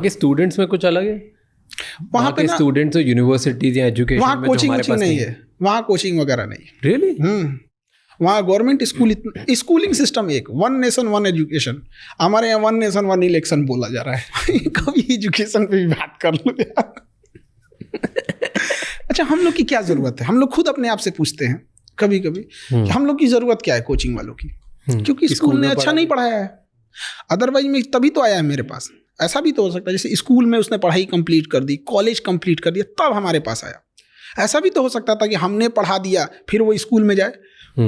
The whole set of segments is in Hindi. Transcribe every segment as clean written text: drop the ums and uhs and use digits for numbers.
के स्टूडेंट्स में कुछ अलग है? वहाँ पे स्टूडेंट्स यूनिवर्सिटीज या एजुकेशन वहाँ कोचिंग नहीं है, वहाँ कोचिंग वगैरह नहीं। रियली? वहाँ गवर्नमेंट स्कूलिंग सिस्टम एक, वन नेशन वन एजुकेशन। हमारे यहाँ वन नेशन वन इलेक्शन बोला जा रहा है। कभी एजुकेशन पे भी बात कर लो यार। अच्छा, हम लोग की क्या जरूरत है? हम लोग खुद अपने आप से पूछते हैं कभी कभी कि हम लोग की जरूरत क्या है कोचिंग वालों की? क्योंकि स्कूल ने अच्छा नहीं पढ़ाया है। अदरवाइज में तभी तो आया है मेरे पास। ऐसा भी तो हो सकता है जैसे स्कूल में उसने पढ़ाई कंप्लीट कर दी, कॉलेज कंप्लीट कर दिया, तब हमारे पास आया। ऐसा भी तो हो सकता था कि हमने पढ़ा दिया फिर वो स्कूल में जाए।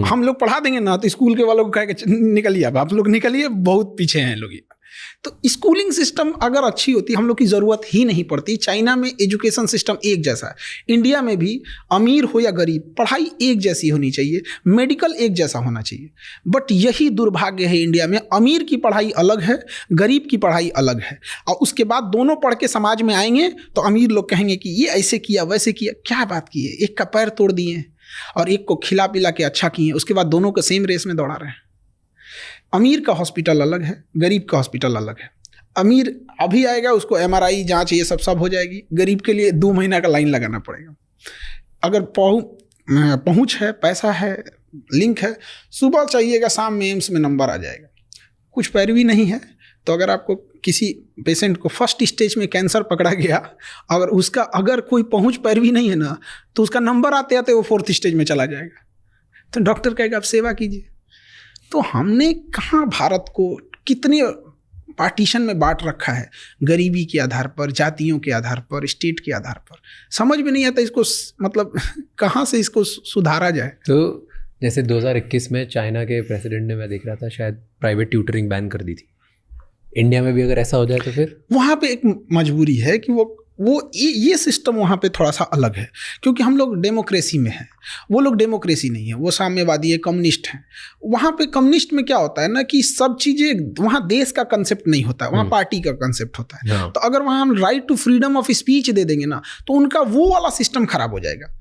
हम लोग पढ़ा देंगे ना तो स्कूल के वालों को कह के निकलिए, अब आप लोग निकलिए, बहुत पीछे हैं लोग। तो स्कूलिंग सिस्टम अगर अच्छी होती हम लोग की ज़रूरत ही नहीं पड़ती। चाइना में एजुकेशन सिस्टम एक जैसा है, इंडिया में भी अमीर हो या गरीब पढ़ाई एक जैसी होनी चाहिए, मेडिकल एक जैसा होना चाहिए। बट यही दुर्भाग्य है, इंडिया में अमीर की पढ़ाई अलग है, गरीब की पढ़ाई अलग है। और उसके बाद दोनों पढ़ के समाज में आएंगे तो अमीर लोग कहेंगे कि ये ऐसे किया वैसे किया। क्या बात की है? एक का पैर तोड़ दिए और एक को खिला पिला के अच्छा किए, उसके बाद दोनों को सेम रेस में दौड़ा रहे हैं। अमीर का हॉस्पिटल अलग है, गरीब का हॉस्पिटल अलग है। अमीर अभी आएगा, उसको MRI जांच ये सब हो जाएगी। गरीब के लिए 2 महीना का लाइन लगाना पड़ेगा। अगर पहुंच है, पैसा है, लिंक है, सुबह चाहिएगा, शाम में एम्स में नंबर आ जाएगा। कुछ पैरवी नहीं है तो अगर आपको किसी पेशेंट को फर्स्ट स्टेज में कैंसर पकड़ा गया, अगर कोई पहुंच पैरवी नहीं है ना, तो उसका नंबर आते आते वो 4th स्टेज में चला जाएगा। तो डॉक्टर कहेगा आप सेवा कीजिए। तो हमने कहाँ भारत को कितने पार्टीशन में बांट रखा है, गरीबी के आधार पर, जातियों के आधार पर, स्टेट के आधार पर। समझ में नहीं आता इसको, मतलब कहाँ से इसको सुधारा जाए। तो जैसे 2021 में चाइना के प्रेसिडेंट ने, मैं देख रहा था, शायद प्राइवेट ट्यूटरिंग बैन कर दी थी। इंडिया में भी अगर ऐसा हो जाए तो फिर वहाँ पे एक मजबूरी है कि वो ये सिस्टम वहाँ पे थोड़ा सा अलग है, क्योंकि हम लोग डेमोक्रेसी में हैं, वो लोग डेमोक्रेसी नहीं है, वो साम्यवादी है, कम्युनिस्ट हैं। वहाँ पे कम्युनिस्ट में क्या होता है ना कि सब चीज़ें, वहाँ देश का कंसेप्ट नहीं होता है, वहाँ पार्टी का कंसेप्ट होता है। तो अगर वहाँ हम right to freedom of speech दे देंगे ना, तो उनका वो वाला सिस्टम खराब हो जाएगा।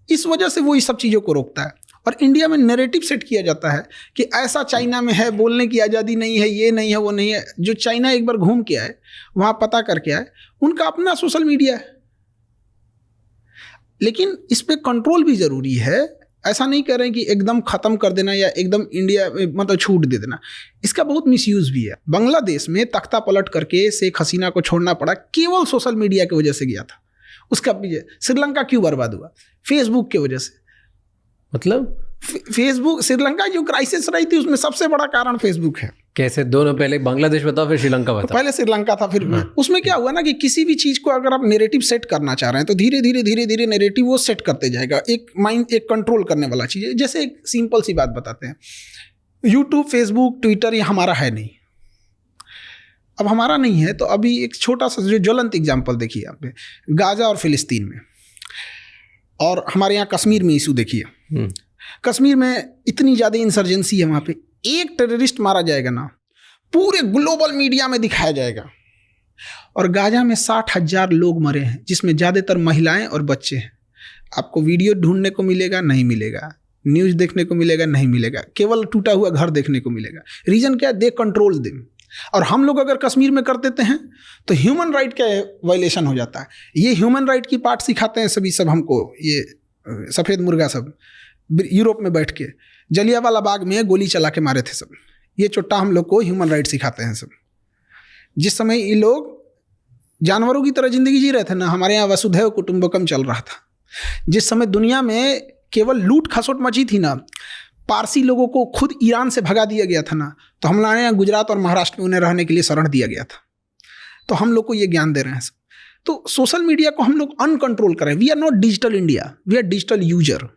इस वजह से वो इस सब चीज़ों को रोकता है। और इंडिया में नैरेटिव सेट किया जाता है कि ऐसा चाइना में है, बोलने की आज़ादी नहीं है, ये नहीं है, वो नहीं है। जो चाइना एक बार घूम के आए, वहाँ पता करके आए, उनका अपना सोशल मीडिया है। लेकिन इस पे कंट्रोल भी ज़रूरी है। ऐसा नहीं कह रहे हैं कि एकदम ख़त्म कर देना या एकदम इंडिया में मतलब छूट दे देना। इसका बहुत मिसयूज़ भी है। बांग्लादेश में तख्ता पलट करके शेख हसीना को छोड़ना पड़ा, केवल सोशल मीडिया की वजह से गया था। उसका भी श्रीलंका क्यों बर्बाद हुआ? फेसबुक की वजह से। मतलब फेसबुक, श्रीलंका जो क्राइसिस रही थी उसमें सबसे बड़ा कारण फेसबुक है। कैसे? दोनों, पहले बांग्लादेश बताओ फिर श्रीलंका बताओ। पहले श्रीलंका था, फिर उसमें क्या हुआ ना कि किसी भी चीज़ को अगर आप नैरेटिव सेट करना चाह रहे हैं तो धीरे धीरे नैरेटिव वो सेट करते जाएगा। एक माइंड, एक कंट्रोल करने वाला चीज़ है। जैसे एक सिंपल सी बात बताते हैं, यूट्यूब, फेसबुक, ट्विटर ये हमारा है नहीं। अब हमारा नहीं है तो अभी एक छोटा सा जो ज्वलंत एग्जाम्पल देखिए यहाँ पे, गाजा और फिलिस्तीन में, और हमारे यहाँ कश्मीर में इशू देखिए। कश्मीर में इतनी ज़्यादा इंसर्जेंसी है, वहाँ पे एक टेररिस्ट मारा जाएगा ना, पूरे ग्लोबल मीडिया में दिखाया जाएगा। और गाजा में 60,000 लोग मरे हैं, जिसमें ज़्यादातर महिलाएं और बच्चे हैं। आपको वीडियो ढूंढने को मिलेगा? नहीं मिलेगा। न्यूज़ देखने को मिलेगा? नहीं मिलेगा। केवल टूटा हुआ घर देखने को मिलेगा। रीज़न क्या है? They control them. और हम लोग अगर कश्मीर में कर देते हैं तो ह्यूमन राइट का वायलेशन हो जाता है। ये ह्यूमन राइट की पार्ट सिखाते हैं सभी सब हमको, ये सफ़ेद मुर्गा सब यूरोप में बैठ के जलियांवाला बाग में गोली चला के मारे थे सब। ये चुट्टा हम लोग को ह्यूमन राइट सिखाते हैं सब। जिस समय ये लोग जानवरों की तरह ज़िंदगी जी रहे थे ना, हमारे यहाँ वसुधैव कुटुंबकम चल रहा था। जिस समय दुनिया में केवल लूट खसोट मची थी ना, पारसी लोगों को खुद ईरान से भगा दिया गया था ना, तो हमारे यहाँ गुजरात और महाराष्ट्र में उन्हें रहने के लिए शरण दिया गया था। तो हम लोग को ये ज्ञान दे रहे हैं सब। तो सोशल मीडिया को हम लोग अनकंट्रोल करें। We are not digital India, we are digital user.